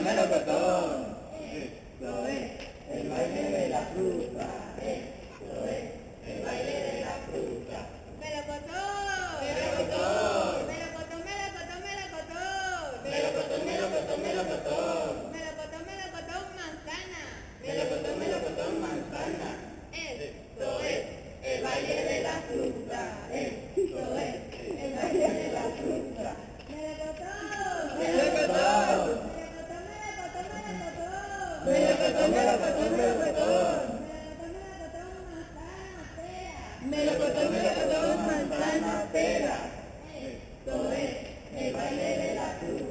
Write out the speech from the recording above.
melocotón. Esto es el baile de la fruta. Esto es el baile de la fruta. Melocotón. Melocotón. Melocotón, melocotón, melocotón. Melocotón, melocotón, melocotón. Melocotón, melocotón, manzana. Melocotón, melocotón, manzana. Esto es el baile de la fruta. Esto es el baile de la fruta. Melocotón. Melocotón. Melocotón, melocotón, melocotón. Melocotón, melocotón, melocotón. Melocotón, melocotón, manzana, pera. Melocotón, melocotón, manzana, pera. Esto es el baile de la fruta.